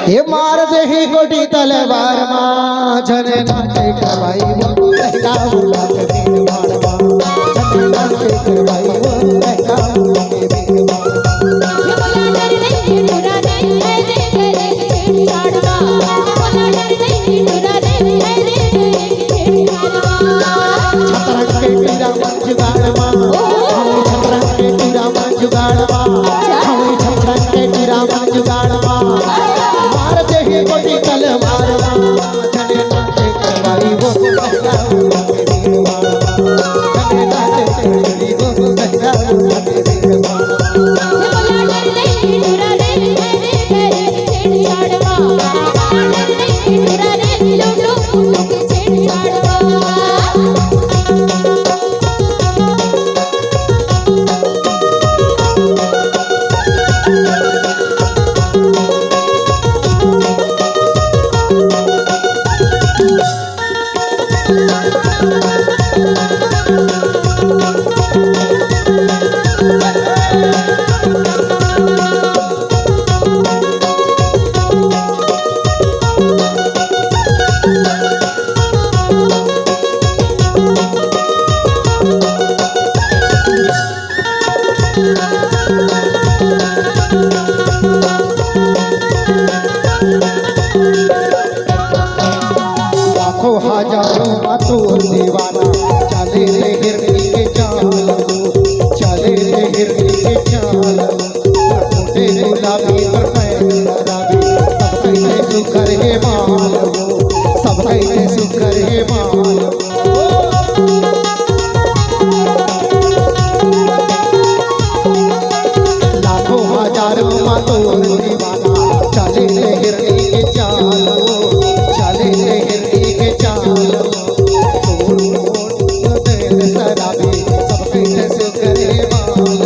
ये मार दे ही गोटी तलवार माँ जने नाचे करवाई वो लहका उला के बीर मार माँ जने नाचे करवाई वो लहका उला के बीर मार ये बोला डर नहीं डरा नहीं है रे करे छेड़ छाड़वा बोला डर नहीं डरा नहीं है रे करे छेड़ छाड़वा छतरंग के टीरा मन जुगाड़ माँ छतरंग के टीरा मन जुगाड़ माँ छतरंग के टीरा मन जुगाड़ माँ मार दे ही गोटी तलवार माँ जने नाचे करवाई वो लहका उला के बीर मार जने नाचे करवाई वो लहका उला के बीर मार ये बोला डर नहीं डरा नहीं है रे करे छेड़ छाड़वा बोला डर नहीं डरा नहीं लोटो फूटो के छेड़ छाड़वा लाखों हजारों मातों दीवाना चले रे हिरनी के चाल चले रे हिरनी के चाल छोटे गुलाबी पर पैर गुलाबी सब कैसे सुकर है माल सब कैसे सुकर है माल लाखों हजारों मातों दीवाना चले रे हिरनी के चाल चले रे हिरनी के चाल शराबी सब कैसे सुकर है माल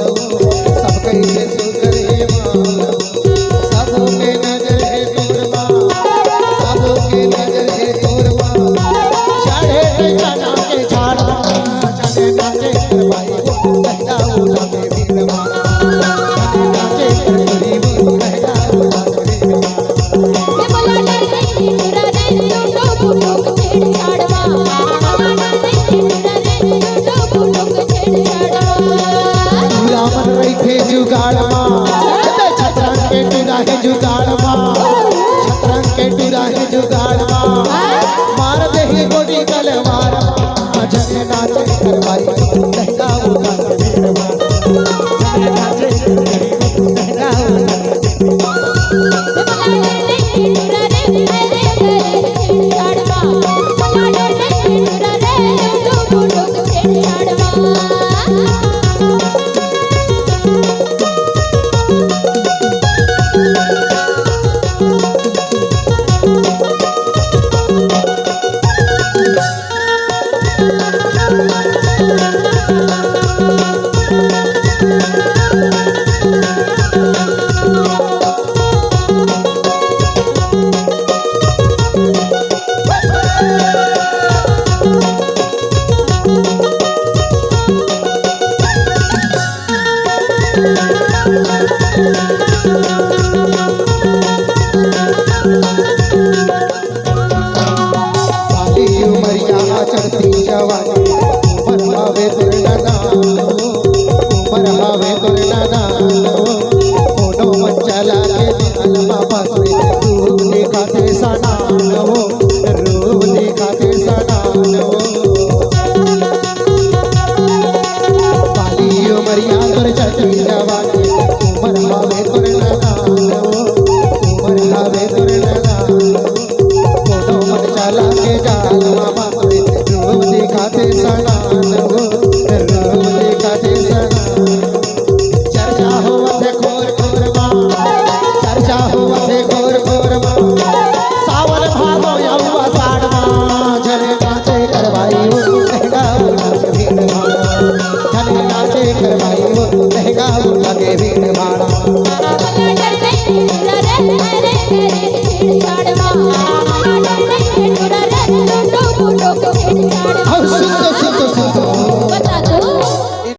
सब कैसे सुकर है माल सबके नजर है तोरमा सबके नजर है तोरमा चढ़े चना के झाड़ चने नाचे करवाई लहका उला के बीर मार चने नाचे करवाई लहका उला के बीर मार ये बोला डर नहीं डरा नहीं लोटो फूटो के छेड़ छाड़वा बोला डर नहीं डरा नहीं लोटो फूटो के छेड़ छाड़वा पूरा मन रखे जुगाड़ माँ छतरंग के टूरा है जुगाड़ माँ छतरंग के टूरा है जुगाड़ माँ मार दे ही गोटी तलवार माँ जने नाचे करवाई लहका उला के बीर मार जने नाचे करवाई लहका उला के बीर मार ये बोला डर नहीं डरा